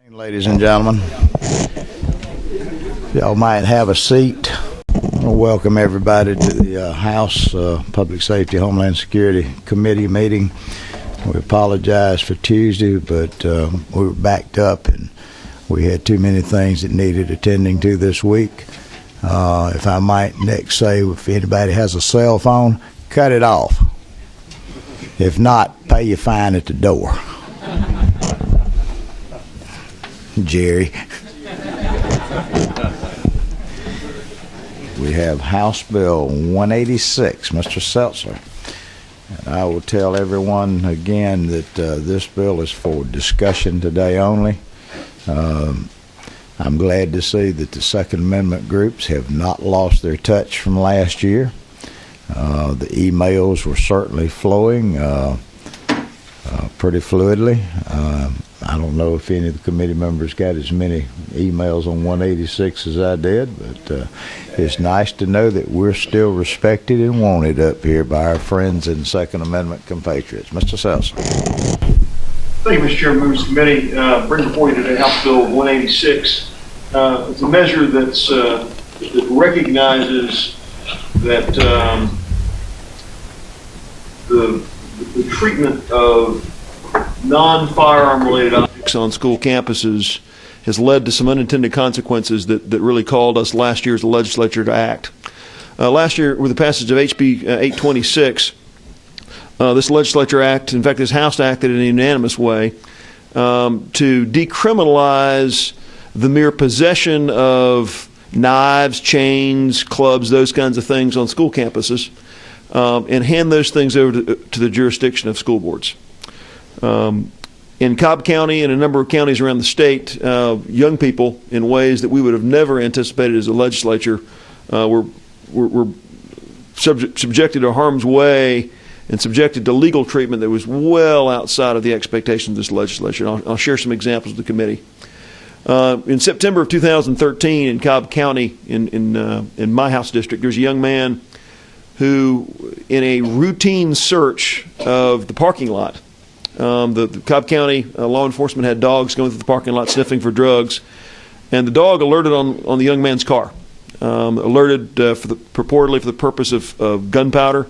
Ladies and gentlemen, y'all might have a seat. I want to welcome everybody to the House Public Safety Homeland Security Committee meeting. We apologize for Tuesday, but we were backed up and we had too many things that needed attending to this week. If I might next say, if anybody has a cell phone, cut it off. If not, pay your fine at the door. Jerry. We have House Bill 186, Mr. Seltzer. And I will tell everyone again that this bill is for discussion today only. I'm glad to see that the Second Amendment groups have not lost their touch from last year. The emails were certainly flowing pretty fluidly. I don't know if any of the committee members got as many emails on 186 as I did, but it's nice to know that we're still respected and wanted up here by our friends and Second Amendment compatriots. Mr. Seltzer. Thank you, Mr. Chairman, members of the committee. Bring before you today House Bill 186. It's a measure that recognizes that the treatment of non-firearm related objects on school campuses has led to some unintended consequences that really called us last year as the legislature to act. Last year, with the passage of HB 826, this legislature act, in fact, this House acted in a unanimous way to decriminalize the mere possession of knives, chains, clubs, those kinds of things on school campuses, and hand those things over to the jurisdiction of school boards. In Cobb County and a number of counties around the state, young people, in ways that we would have never anticipated as a legislature, were subjected to harm's way and subjected to legal treatment that was well outside of the expectations of this legislature. I'll share some examples with the committee. In September of 2013 in Cobb County, in my House district, there's a young man who, in a routine search of the parking lot, the Cobb County law enforcement had dogs going through the parking lot sniffing for drugs, and the dog alerted on the young man's car, alerted purportedly for the purpose of gunpowder.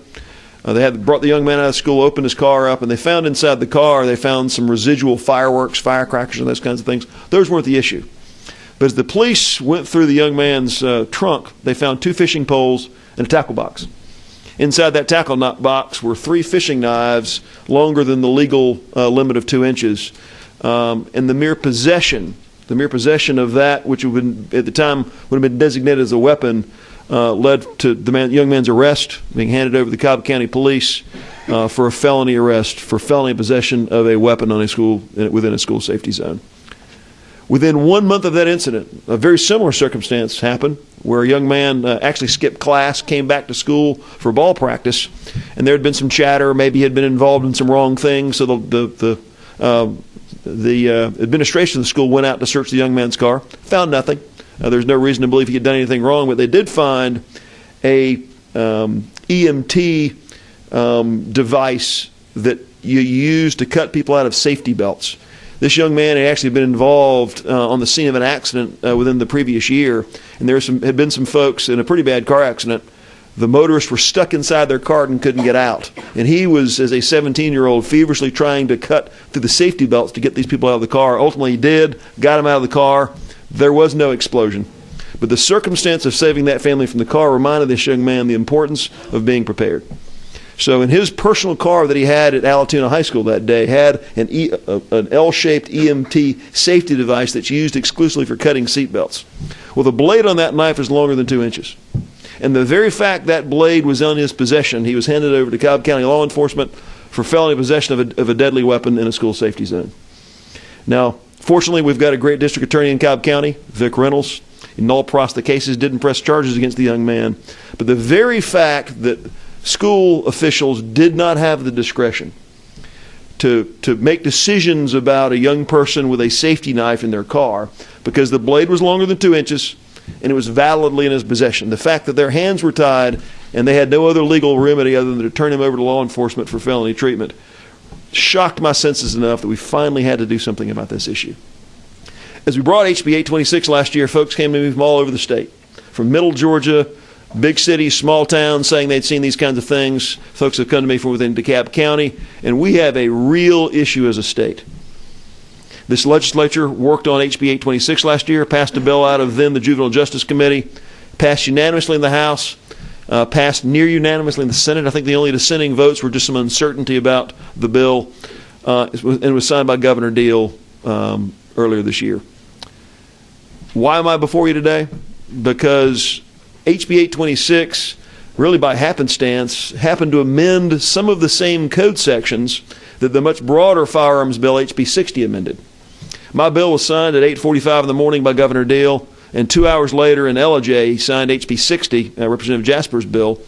They had brought the young man out of school, opened his car up, and they found inside the car, they found some residual fireworks, firecrackers, and those kinds of things. Those weren't the issue. But as the police went through the young man's trunk, they found 2 fishing poles and a tackle box. Inside that tackle box were 3 fishing knives longer than the legal limit of 2 inches. And the mere possession of that, which would have been, at the time would have been designated as a weapon, led to the young man's arrest, being handed over to the Cobb County Police for a felony arrest for felony possession of a weapon on within a school safety zone. Within 1 month of that incident, a very similar circumstance happened where a young man actually skipped class, came back to school for ball practice, and there had been some chatter. Maybe he had been involved in some wrong things, so the administration of the school went out to search the young man's car, found nothing. There's no reason to believe he had done anything wrong, but they did find a EMT device that you use to cut people out of safety belts. This young man had actually been involved on the scene of an accident within the previous year, and had been some folks in a pretty bad car accident. The motorists were stuck inside their car and couldn't get out. And he was, as a 17-year-old, feverishly trying to cut through the safety belts to get these people out of the car. Ultimately, he did, got them out of the car. There was no explosion. But the circumstance of saving that family from the car reminded this young man the importance of being prepared. So in his personal car that he had at Allatoona High School that day had an L-shaped EMT safety device that's used exclusively for cutting seat belts. Well, the blade on that knife is longer than 2 inches. And the very fact that blade was in his possession, he was handed over to Cobb County law enforcement for felony possession of a deadly weapon in a school safety zone. Now, fortunately, we've got a great district attorney in Cobb County, Vic Reynolds. In all the cases didn't press charges against the young man. But the very fact that school officials did not have the discretion to make decisions about a young person with a safety knife in their car because the blade was longer than 2 inches and it was validly in his possession. The fact that their hands were tied and they had no other legal remedy other than to turn him over to law enforcement for felony treatment shocked my senses enough that we finally had to do something about this issue. As we brought HB 826 last year, folks came to me from all over the state, from middle Georgia, big cities, small towns, saying they'd seen these kinds of things. Folks have come to me from within DeKalb County, and we have a real issue as a state. This legislature worked on HB 826 last year, passed a bill out of then the Juvenile Justice Committee, passed unanimously in the House, passed near unanimously in the Senate. I think the only dissenting votes were just some uncertainty about the bill, and it was signed by Governor Deal earlier this year. Why am I before you today? Because HB 826, really by happenstance, happened to amend some of the same code sections that the much broader firearms bill HB 60 amended. My bill was signed at 8:45 in the morning by Governor Deal, and 2 hours later in Ellijay, he signed HB 60, Representative Jasper's bill,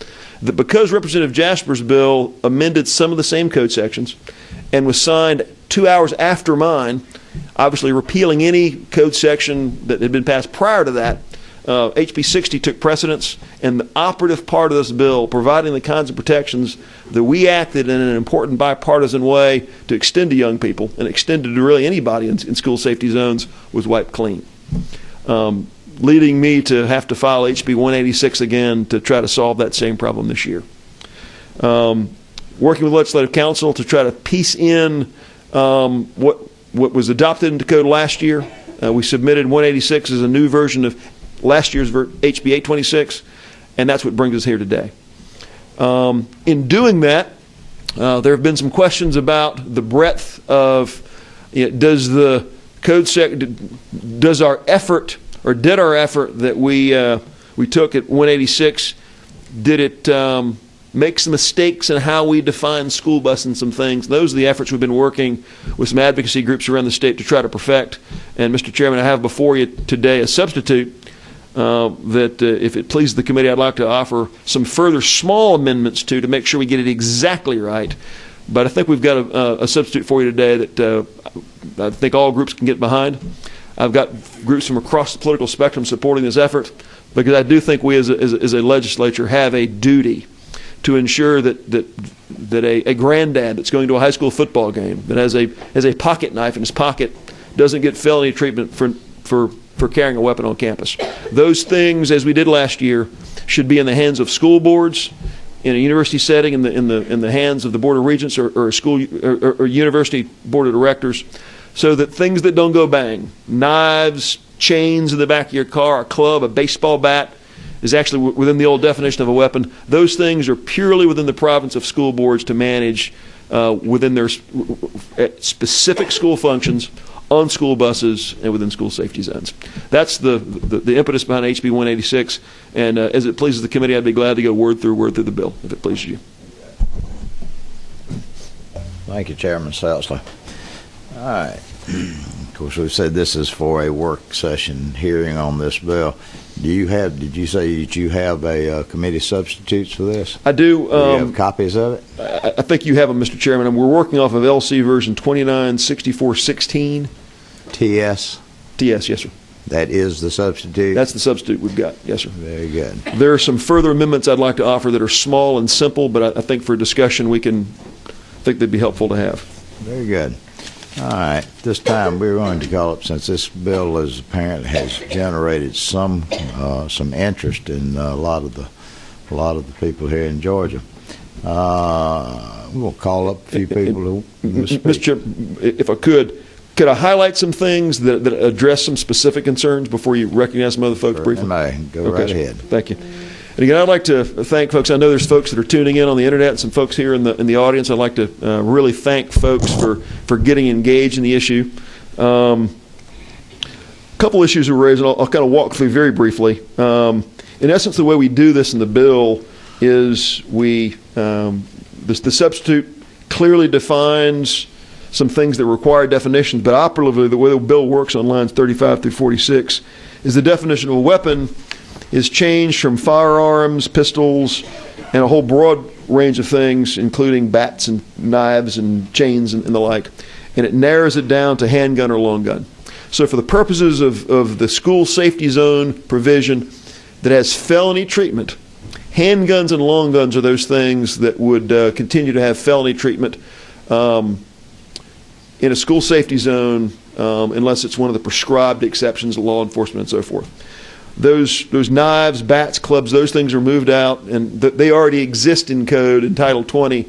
that because Representative Jasper's bill amended some of the same code sections and was signed 2 hours after mine, obviously repealing any code section that had been passed prior to that, HB 60 took precedence, and the operative part of this bill, providing the kinds of protections that we acted in an important bipartisan way to extend to young people and extended to really anybody in school safety zones, was wiped clean, leading me to have to file HB 186 again to try to solve that same problem this year. Working with Legislative Council to try to piece in what was adopted into code last year. We submitted 186 as a new version of last year's HB 826, and that's what brings us here today. In doing that, there have been some questions about the breadth of, does the code does our effort, or did our effort that we took at 186, did it make some mistakes in how we define school bus and some things? Those are the efforts we've been working with some advocacy groups around the state to try to perfect. And Mr. Chairman, I have before you today a substitute that if it pleases the committee, I'd like to offer some further small amendments to make sure we get it exactly right. But I think we've got a substitute for you today that I think all groups can get behind. I've got groups from across the political spectrum supporting this effort, because I do think we as a legislature have a duty to ensure that a granddad that's going to a high school football game that has a pocket knife in his pocket doesn't get felony treatment for carrying a weapon on campus. Those things, as we did last year, should be in the hands of school boards, in a university setting, in the hands of the Board of Regents or a school or university board of directors, so that things that don't go bang, knives, chains in the back of your car, a club, a baseball bat, is actually within the old definition of a weapon. Those things are purely within the province of school boards to manage within their specific school functions, on school buses, and within school safety zones. That's the impetus behind HB 186, and as it pleases the committee, I'd be glad to go word through the bill, if it pleases you. Thank you, Chairman Selsley. All right. Of course, we've said this is for a work session hearing on this bill. Did you say that you have a committee substitutes for this? I do. Do you have copies of it? I think you have them, Mr. Chairman, and we're working off of LC version 296416. TS? TS, yes, sir. That is the substitute? That's the substitute we've got, yes, sir. Very good. There are some further amendments I'd like to offer that are small and simple, but I think for discussion I think they'd be helpful to have. Very good. All right. This time we're going to call up, since this bill apparently has generated some interest in a lot of the people here in Georgia. We'll call up a few people who Mr. Chairman, if I could I highlight some things that address some specific concerns before you recognize some other folks briefly? Go right ahead. Thank you. And again, I'd like to thank folks. I know there's folks that are tuning in on the internet, and some folks here in the audience. I'd like to really thank folks for getting engaged in the issue. A couple issues were raised, and I'll kind of walk through very briefly. In essence, the way we do this in the bill is the substitute clearly defines some things that require definitions, but operatively, the way the bill works on lines 35 through 46 is the definition of a weapon is changed from firearms, pistols, and a whole broad range of things, including bats and knives and chains and the like, and it narrows it down to handgun or long gun. So for the purposes of the school safety zone provision that has felony treatment, handguns and long guns are those things that would continue to have felony treatment in a school safety zone unless it's one of the prescribed exceptions of law enforcement and so forth. Those knives, bats, clubs, those things are moved out, and they already exist in code in Title 20,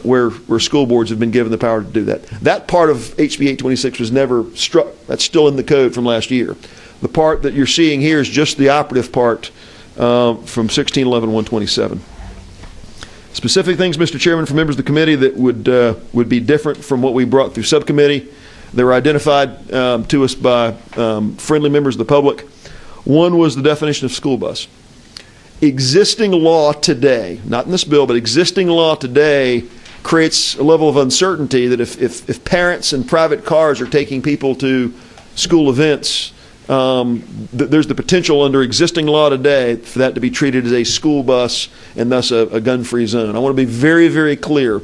where school boards have been given the power to do that. That part of HB 826 was never struck. That's still in the code from last year. The part that you're seeing here is just the operative part from 1611-127. Specific things, Mr. Chairman, for members of the committee that would be different from what we brought through subcommittee. They were identified to us by friendly members of the public. One was the definition of school bus. Existing law today, not in this bill, but existing law today creates a level of uncertainty that if parents and private cars are taking people to school events, there's the potential under existing law today for that to be treated as a school bus and thus a gun-free zone. I want to be very, very clear.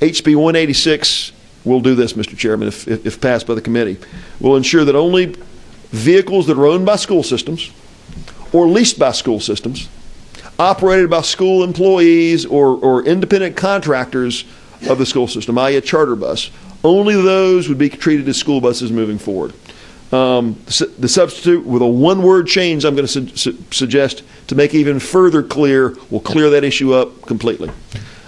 HB 186 will do this, Mr. Chairman, if passed by the committee. Will ensure that only vehicles that are owned by school systems or leased by school systems, operated by school employees or independent contractors of the school system, i.e. a charter bus, only those would be treated as school buses moving forward. The substitute with a one-word change I'm going to suggest to make even further clear will clear that issue up completely.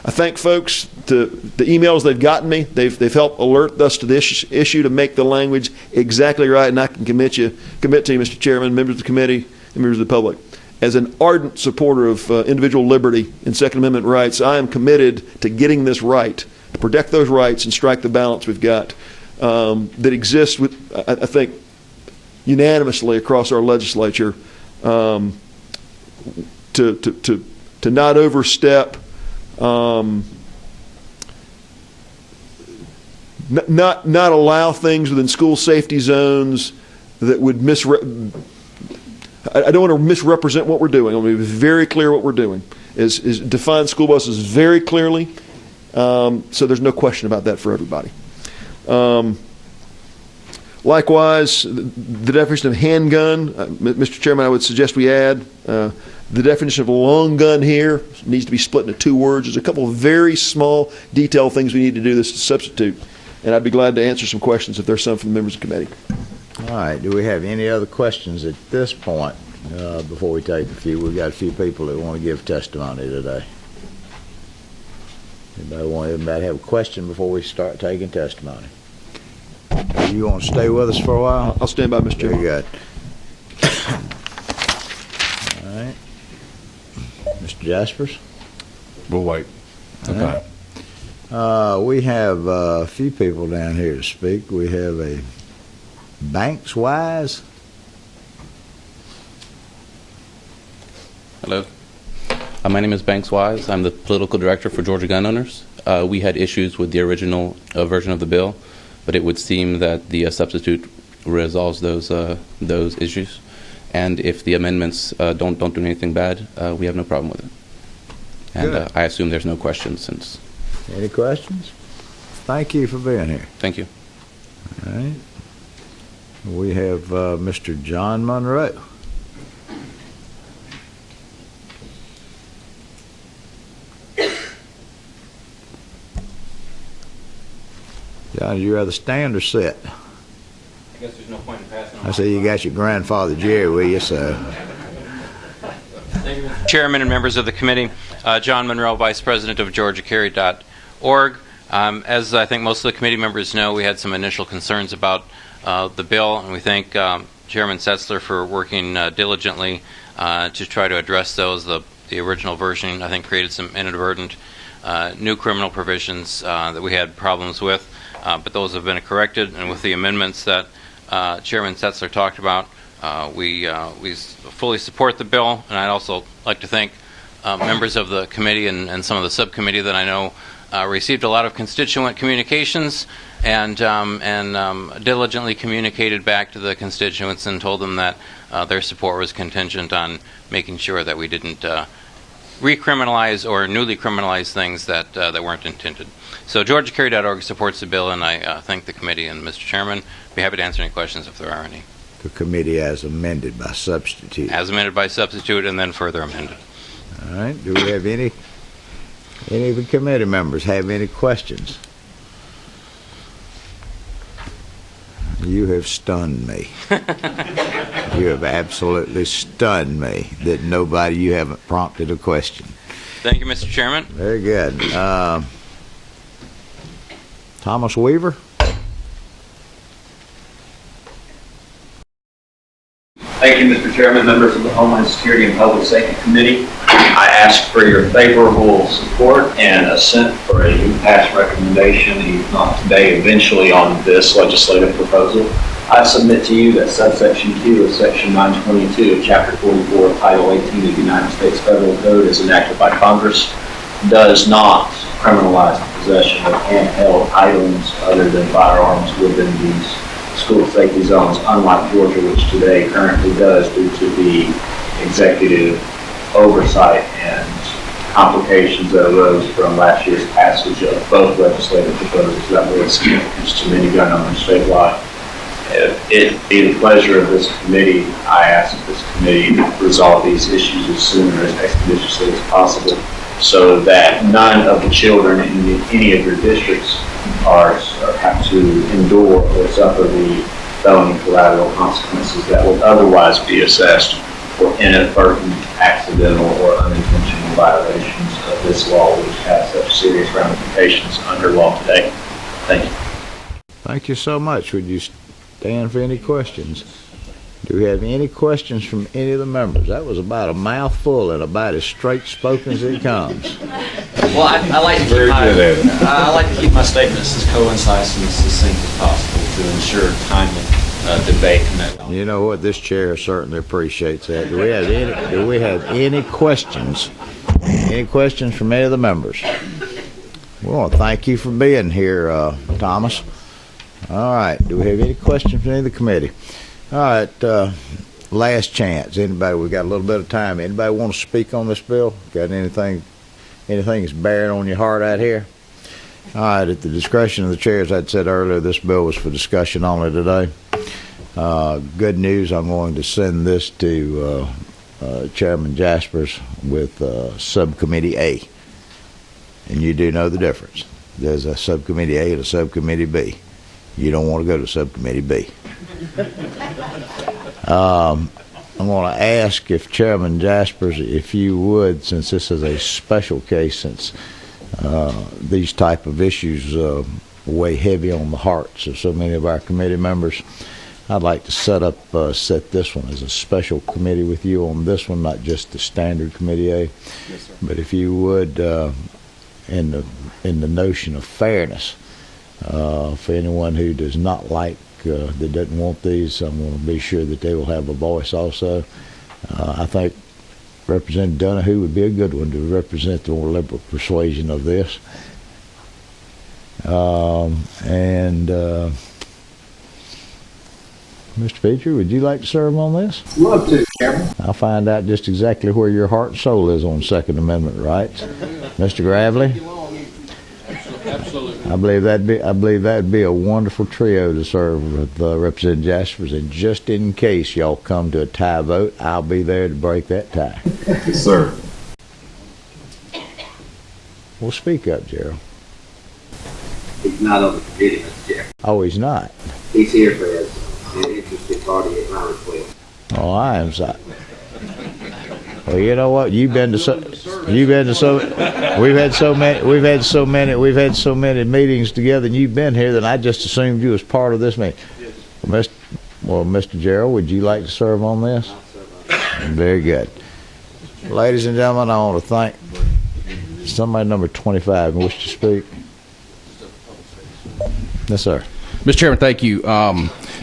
I thank folks to the emails they've gotten me. They've helped alert us to this issue to make the language exactly right, and I can commit to you, Mr. Chairman, members of the committee, and members of the public. As an ardent supporter of individual liberty and Second Amendment rights, I am committed to getting this right, to protect those rights and strike the balance we've got that exists, I think, unanimously across our legislature to not overstep, not allow things within school safety zones that would I don't want to misrepresent what we're doing. I want to be very clear what we're doing is define school buses very clearly, so there's no question about that for everybody. Likewise, the definition of handgun, Mr. Chairman, I would suggest we add the definition of a long gun here needs to be split into 2 words. There's a couple of very small detailed things we need to do this to substitute, and I'd be glad to answer some questions if there's some from the members of the committee. All right. Do we have any other questions at this point before we take a few? We've got a few people that want to give testimony today. Anybody have a question before we start taking testimony? You want to stay with us for a while? I'll stand by, Mr. Chairman. Very good. All right. Mr. Jaspers? We'll wait. Okay. We have a few people down here to speak. We have a Banks Wise. Hello. My name is Banks Wise. I'm the political director for Georgia Gun Owners. We had issues with the original version of the bill, but it would seem that the substitute resolves those issues. And if the amendments don't do anything bad, we have no problem with it. And I assume there's no questions since. Any questions? Thank you for being here. Thank you. All right. We have Mr. John Monroe. John, would you rather stand or sit? I guess there's no point in passing on. I see you got your grandfather Jerry with you, so. Thank you, Mr. Chairman and members of the committee. John Monroe, Vice President of GeorgiaCarry.org. As I think most of the committee members know, we had some initial concerns about the bill, and we thank Chairman Setzler for working diligently to try to address those. The original version, I think, created some inadvertent new criminal provisions that we had problems with, but those have been corrected, and with the amendments that Chairman Setzler talked about, we fully support the bill. And I'd also like to thank members of the committee and some of the subcommittee that I know received a lot of constituent communications and diligently communicated back to the constituents and told them that their support was contingent on making sure that we didn't recriminalize or newly criminalize things that weren't intended. So GeorgiaCarry.org supports the bill, and I thank the committee and Mr. Chairman. Be happy to answer any questions if there are any. The committee as amended by substitute. As amended by substitute and then further amended. All right. Do we have any of the committee members have any questions? You have stunned me. You have absolutely stunned me that you haven't prompted a question. Thank you, Mr. Chairman. Very good. Thomas Weaver? Thank you, Mr. Chairman, members of the Homeland Security and Public Safety Committee. I ask for your favorable support and assent for a new pass recommendation, if not today, eventually on this legislative proposal. I submit to you that subsection Q of section 922 of chapter 44 of title 18 of the United States Federal Code as enacted by Congress does not criminalize the possession of handheld items other than firearms within these school safety zones, unlike Georgia, which today currently does due to the executive oversight and complications that arose from last year's passage of both legislative proposals that were significant to many gun owners statewide. If it be the pleasure of this committee, I ask that this committee resolve these issues as soon or as expeditiously as possible so that none of the children in any of your districts have to endure or suffer the felony collateral consequences that would otherwise be assessed for inadvertent, accidental, or unintentional violations of this law, which has such serious ramifications under law today. Thank you. Thank you so much. Would you stand for any questions? Do we have any questions from any of the members? That was about a mouthful and about as straight spoken as it comes. Well, I like to keep my statements as concise and as succinct as possible to ensure timely debate. You know what? This chair certainly appreciates that. Do we have any questions? Any questions from any of the members? We want to thank you for being here, Thomas. All right. Do we have any questions from any of the committee? All right. Last chance. Anybody? We got a little bit of time. Anybody want to speak on this bill? Got anything that's bearing on your heart out here? All right. At the discretion of the chair, as I said earlier, this bill was for discussion only today. Good news. I'm going to send this to Chairman Jaspers with Subcommittee A. And you do know the difference. There's a Subcommittee A and a Subcommittee B. You don't want to go to Subcommittee B. I'm going to ask if Chairman Jaspers, if you would, since this is a special case, since these type of issues weigh heavy on the hearts of so many of our committee members, I'd like to set this one as a special committee with you on this one, not just the standard Committee A. Yes, sir. But if you would, in the notion of fairness, for anyone who does not like, that doesn't want these, I'm going to be sure that they will have a voice also. I think Representative Donahue would be a good one to represent the more liberal persuasion of this. Mr. Petrie, would you like to serve on this? Love to, Chairman. I'll find out just exactly where your heart and soul is on Second Amendment rights. Mr. Gravely? Absolutely. I believe that'd be a wonderful trio to serve with Representative Jaspers. And just in case y'all come to a tie vote, I'll be there to break that tie. Yes, sir. Well, speak up, Gerald. He's not on the committee, Mr. Chairman. Oh, he's not. He's here for his interested party at my request. Oh, I am sorry. Well, you know what? We've had so many meetings together, and you've been here that I just assumed you was part of this meeting. Yes. Well, Mr. Gerald, would you like to serve on this? Very good. Ladies and gentlemen, I want to thank somebody number 25 wish to speak. Yes, sir. Mr. Chairman, thank you.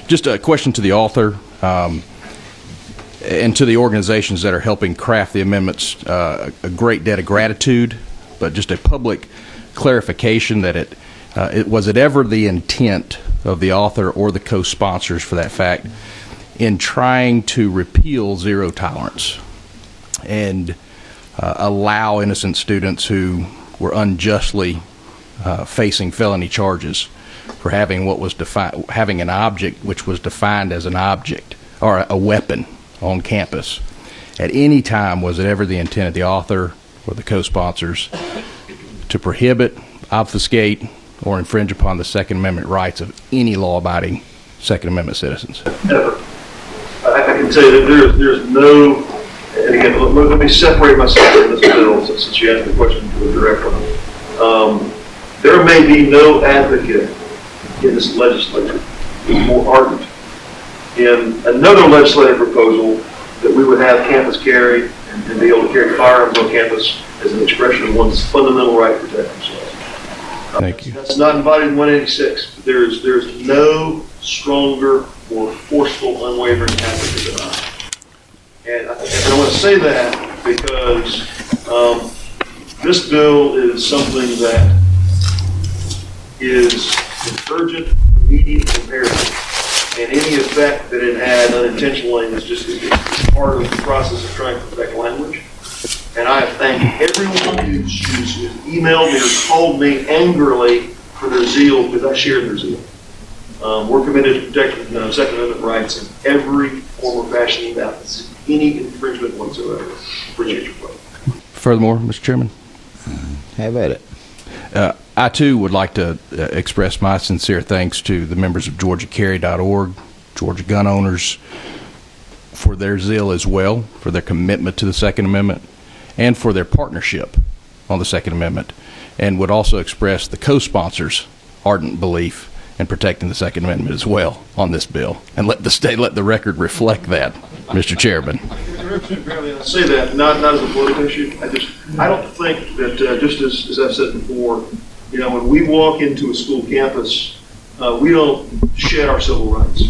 Just a question to the author and to the organizations that are helping craft the amendments. A great debt of gratitude, but just a public clarification that was it ever the intent of the author or the co-sponsors, for that fact, in trying to repeal zero tolerance and allow innocent students who were unjustly facing felony charges for having having an object which was defined as an object or a weapon on campus. At any time, was it ever the intent of the author or the co-sponsors to prohibit, obfuscate, or infringe upon the Second Amendment rights of any law-abiding Second Amendment citizens. Never. I can tell you that there's no, and again, let me separate myself from this bill since you asked the question directly. There may be no advocate in this legislature who's more ardent in another legislative proposal that we would have campus carry and be able to carry firearms on campus as an expression of one's fundamental right to protect themselves. Thank you. That's not invited in 186. But there's no stronger, more forceful, unwavering advocate than I. And I want to say that because this bill is something that is an urgent, immediate imperative. And any effect that it had unintentionally is just part of the process of trying to protect language. And I thank everyone who's emailed me or called me angrily for their zeal, because I share their zeal. We're committed to protecting Second Amendment rights in every form or fashion without any infringement whatsoever. Appreciate your play. Furthermore, Mr. Chairman, Have at it. I too would like to express my sincere thanks to the members of GeorgiaCarry.org, Georgia gun owners, for their zeal as well, for their commitment to the Second Amendment, and for their partnership on the Second Amendment, and would also express the co-sponsors' ardent belief in protecting the Second Amendment as well on this bill, and let the record reflect that, Mr. Chairman. I say that not as a political issue. I don't think that just as I've said before, when we walk into a school campus, we don't shed our civil rights.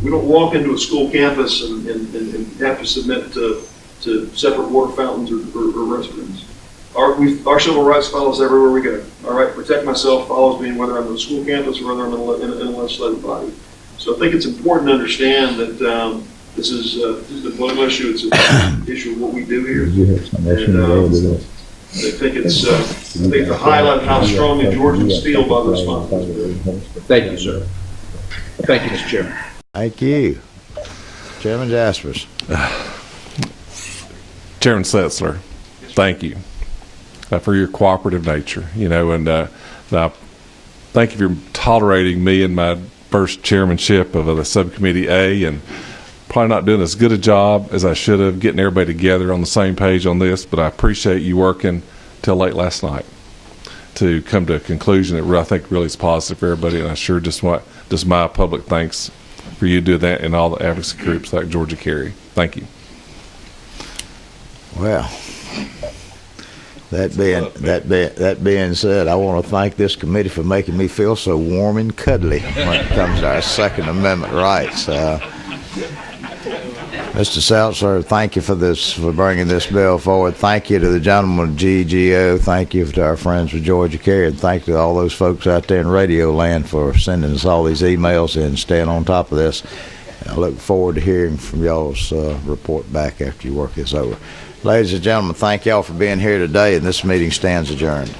We don't walk into a school campus and have to submit to separate water fountains or restrooms. Our civil rights follows everywhere we go. Our right to protect myself follows me whether I'm on a school campus or whether I'm in a legislative body. So I think it's important to understand that this is a political issue. It's an issue of what we do here. And I think it's a highlight of how strongly Georgians feel about the responsibility. Thank you, sir. Thank you, Mr. Chairman. Thank you. Chairman Jaspers. Chairman Setzler, thank you for your cooperative nature, and thank you for tolerating me in my first chairmanship of the Subcommittee A, and probably not doing as good a job as I should have getting everybody together on the same page on this, but I appreciate you working till late last night to come to a conclusion that I think really is positive for everybody, and I sure just my public thanks for you doing that and all the advocacy groups like Georgia Carry. Thank you. Well, that being said, I want to thank this committee for making me feel so warm and cuddly when it comes to our Second Amendment rights. Mr. Seltzer, thank you for bringing this bill forward. Thank you to the gentleman of GGO. Thank you to our friends with Georgia Carry, and thank you to all those folks out there in Radio Land for sending us all these emails and staying on top of this. And I look forward to hearing from y'all's report back after your work is over. Ladies and gentlemen, thank y'all for being here today, and this meeting stands adjourned.